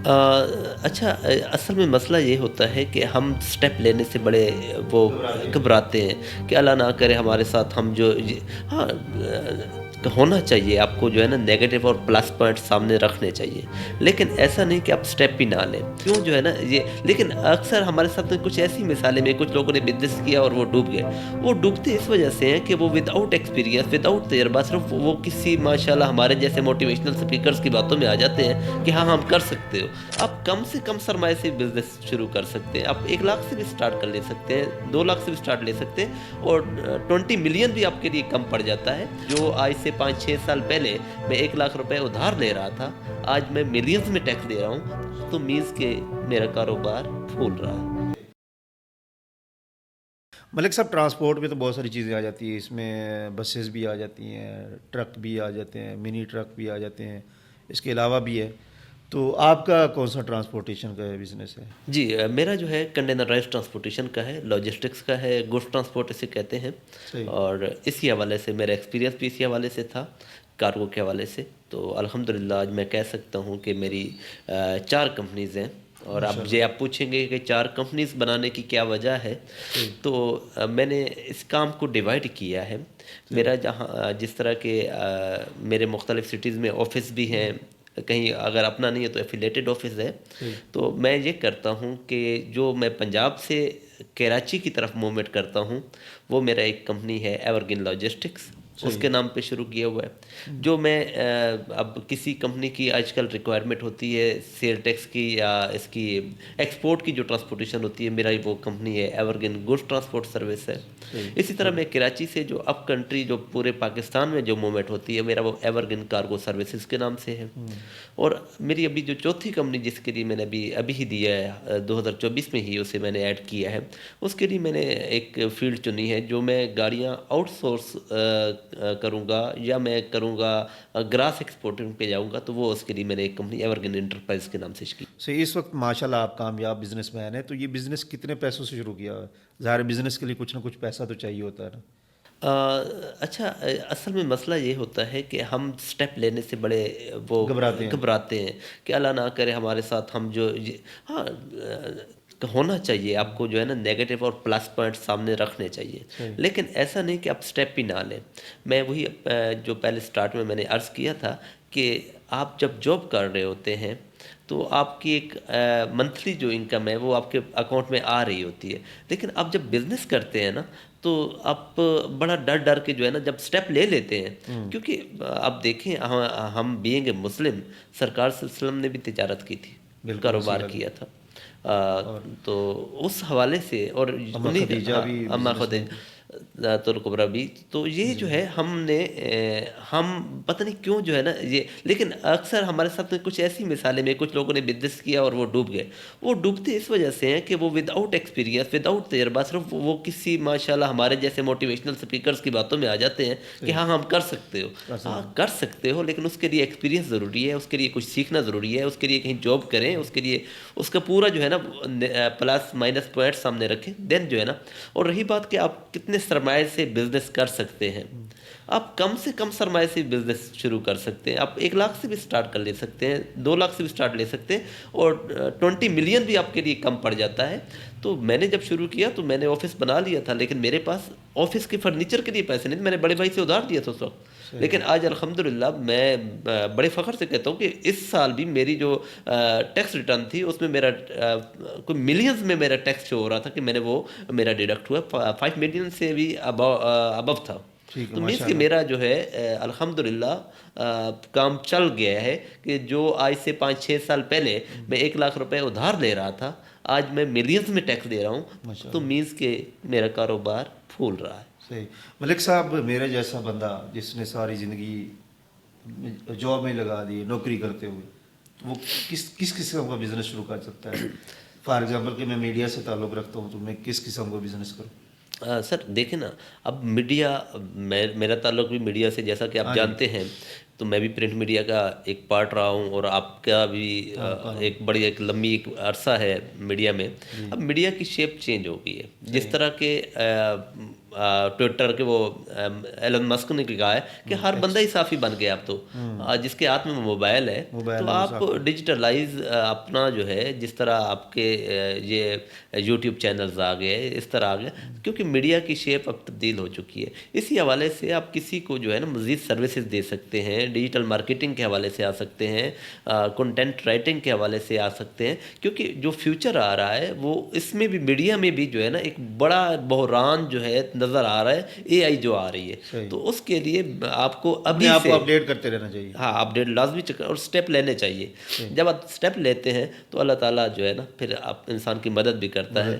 अच्छा, असल में मसला ये होता है कि हम स्टेप लेने से बड़े वो घबराते हैं। घबराते हैं कि अल्लाह ना करे हमारे साथ हम जो हाँ, होना चाहिए आपको जो है ना नेगेटिव और प्लस पॉइंट सामने रखने चाहिए, लेकिन ऐसा नहीं कि आप स्टेप ही ना लें। क्यों जो है ना ये, लेकिन अक्सर हमारे साथ में कुछ ऐसी मिसालें में कुछ लोगों ने बिजनेस किया और वो डूब गए। वो डूबते इस वजह से हैं कि वो विदाउट एक्सपीरियंस, विदाउट तजर्बा, सिर्फ वो किसी माशाल्लाह हमारे जैसे मोटिवेशनल स्पीकर्स की बातों में आ जाते हैं कि हाँ, हम कर सकते हो। आप कम से कम सरमाए से बिज़नेस शुरू कर सकते हैं। आप 1 लाख से भी स्टार्ट कर ले सकते हैं, 2 लाख से भी स्टार्ट ले सकते हैं, और 20 मिलियन भी आपके लिए कम पड़ जाता है। जो आज से 5-6 साल पहले मैं 1 लाख रुपए उधार ले रहा था, आज मैं मिलियंस में टैक्स दे रहा हूँ, तो मीन्स के मेरा कारोबार फूल रहा है। मलिक साहब, ट्रांसपोर्ट में तो बहुत सारी चीज़ें आ जाती हैं। इसमें बसेस भी आ जाती हैं, ट्रक भी आ जाते हैं, मिनी ट्रक भी आ जाते हैं, इसके अलावा भी है। तो आपका कौन सा ट्रांसपोर्टेशन का है बिज़नेस है? जी, मेरा जो है कंटेनराइज़्ड ट्रांसपोर्टेशन का है, लॉजिस्टिक्स का है, गुड्स ट्रांसपोर्ट इसे कहते हैं। सही। और इसी हवाले से मेरा एक्सपीरियंस भी इसी हवाले से था, कार्गो के हवाले से। तो अल्हम्दुलिल्लाह आज मैं कह सकता हूँ कि मेरी 4 कंपनीज़ हैं। और अब माशाल्लाह। जे आप पूछेंगे कि 4 कंपनीज़ बनाने की क्या वजह है, सही। तो मैंने इस काम को डिवाइड किया है। सही। मेरा जहाँ जिस तरह के मेरे मुख्तलिफ़ सिटीज़ में ऑफ़िस भी हैं, कहीं अगर अपना नहीं है तो एफ़िलिएटेड ऑफ़िस है। सही। तो मैं ये करता हूँ कि जो मैं पंजाब से कराची की तरफ मूवमेंट करता हूँ, वो मेरा एक कंपनी है एवरग्रीन लॉजिस्टिक्स, सही। उसके नाम पे शुरू किया हुआ है। जो मैं अब किसी कंपनी की आजकल रिक्वायरमेंट होती है सेल टैक्स की या इसकी एक्सपोर्ट की जो ट्रांसपोर्टेशन होती है, मेरा ही वो कंपनी है एवरग्रीन गुड्स ट्रांसपोर्ट सर्विस है। सही। इसी तरह मैं कराची से जो अप कंट्री जो पूरे पाकिस्तान में जो मूवमेंट होती है, मेरा वो एवरग्रीन कार्गो सर्विसेज के नाम से है। और मेरी अभी जो चौथी कंपनी जिसके लिए मैंने अभी अभी ही दिया है, 2024 में ही उसे मैंने ऐड किया है, उसके लिए मैंने एक फील्ड चुनी है जो मैं गाड़ियाँ आउटसोर्स करूँगा या मैं करूँगा ग्रास एक्सपोर्टिंग पे जाऊँगा, तो वो उसके लिए मैंने एक कंपनी एवरग्रीन एंटरप्राइज के नाम से की। सही। इस वक्त माशाल्लाह आप कामयाब बिजनेसमैन हैं। तो ये बिज़नेस कितने पैसों से शुरू किया है? ज़ाहिर है बिज़नेस के लिए कुछ ना कुछ पैसा तो चाहिए होता है ना। अ, अच्छा, असल में मसला ये होता है कि हम स्टेप लेने से बड़े वो घबराते हैं। घबराते हैं कि अल्लाह ना करे हमारे साथ हम जो हाँ, होना चाहिए आपको जो है ना नेगेटिव और प्लस पॉइंट सामने रखने चाहिए, सही। लेकिन ऐसा नहीं कि आप स्टेप ही ना लें। मैं वही जो पहले स्टार्ट में मैंने अर्ज़ किया था कि आप जब जॉब कर रहे होते हैं तो आपकी एक मंथली जो इनकम है वो आपके अकाउंट में आ रही होती है, लेकिन आप जब बिज़नेस करते हैं ना, तो आप बड़ा डर डर के जो है ना जब स्टेप ले लेते हैं, क्योंकि आप देखें हम बीइंग ए मुस्लिम, सरकार वसल्लम ने भी तिजारत की थी, बिल्कुल वसी कारोबार बात है। किया था। और तो उस हवाले से और अम्मा उन्हीं खदीजा हाँ, भी अम्मा बिजनेसमैन खुद थी। तुल कुबरा भी। तो ये जो जी। है हमने हम पता नहीं क्यों जो है ना ये, लेकिन अक्सर हमारे साथ में कुछ ऐसी मिसालें में कुछ लोगों ने बिजनेस किया और वो डूब गए। वो डूबते इस वजह से हैं कि वो विदाउट एक्सपीरियंस, विदाउट तजर्बा, सिर्फ वो किसी माशाल्लाह हमारे जैसे मोटिवेशनल स्पीकर्स की बातों में आ जाते हैं कि सही। हाँ, हम कर सकते हो। कर हाँ, सकते हैं। कर सकते हो, लेकिन उसके लिए एक्सपीरियंस ज़रूरी है, उसके लिए कुछ सीखना ज़रूरी है, उसके लिए कहीं जॉब करें, उसके लिए उसका पूरा जो है ना प्लस माइनस पॉइंट सामने रखें, देन जो है ना। और रही बात कि आप कितने सरमाए से बिजनेस कर सकते हैं, आप कम से कम सरमाए से बिजनेस शुरू कर सकते हैं। आप 1 लाख से भी स्टार्ट कर ले सकते हैं, 2 लाख से भी स्टार्ट ले सकते हैं, और 20 मिलियन भी आपके लिए कम पड़ जाता है। तो मैंने जब शुरू किया तो मैंने ऑफिस बना लिया था, लेकिन मेरे पास ऑफिस के फर्नीचर के लिए पैसे नहीं थे, मैंने बड़े भाई से उधार दिया था उस वक्त। सही। लेकिन आज अल्हम्दुलिल्लाह मैं बड़े फ़ख्र से कहता हूँ कि इस साल भी मेरी जो टैक्स रिटर्न थी उसमें मेरा कोई मिलियंस में मेरा टैक्स शो हो रहा था कि मैंने वो मेरा डिडक्ट हुआ 5 मिलियन से भी अबव था। ठीक है तो मीन्स कि माशाल्लाह। मेरा जो है अल्हम्दुलिल्लाह काम चल गया है कि जो आज से 5-6 साल पहले मैं 1 लाख रुपए उधार ले रहा था, आज मैं मिलियंस में टैक्स दे रहा हूँ, तो माशाल्लाह। मीन्स कि मेरा कारोबार फूल रहा है। सही। मलिक साहब, मेरे जैसा बंदा जिसने सारी ज़िंदगी जॉब में लगा दी नौकरी करते हुए, तो वो किस किस किस्म का बिज़नेस शुरू कर सकता है? फॉर एग्जांपल कि मैं मीडिया से ताल्लुक़ रखता हूँ, तो मैं किस किस्म का बिज़नेस करूँ? सर देखें ना, अब मीडिया, मेरा ताल्लुक भी मीडिया से, जैसा कि आप हाँ जी। जानते हैं तो मैं भी प्रिंट मीडिया का एक पार्ट रहा हूँ और आपका भी एक बड़ी एक लंबी एक अरसा है मीडिया में। अब मीडिया की शेप चेंज हो गई है। जिस तरह के ट्विटर के वो एलन मस्क ने कहा है कि हर बंदा ही साफ़ी बन गया अब तो। जिसके हाथ में मोबाइल है तो आप डिजिटलाइज अपना जो है, जिस तरह आपके ये यूट्यूब चैनल्स आ गए, इस तरह आ गए, क्योंकि मीडिया की शेप अब तब्दील हो चुकी है। इसी हवाले से आप किसी को जो है ना मज़ीद सर्विसेज दे सकते हैं, डिजिटल मार्केटिंग के हवाले से आ सकते हैं, कंटेंट राइटिंग के हवाले से आ सकते हैं, क्योंकि जो फ्यूचर आ रहा है वो इसमें भी मीडिया में भी जो है ना एक बड़ा बहरान जो है नज़र आ रहा है, एआई जो आ रही है। तो उसके लिए आपको अपने अभी आप को से अपडेट करते रहना चाहिए। हाँ अपडेट लाजमी और स्टेप लेने चाहिए। जब आप स्टेप लेते हैं तो अल्लाह ताला जो है ना फिर आप इंसान की मदद भी करता है।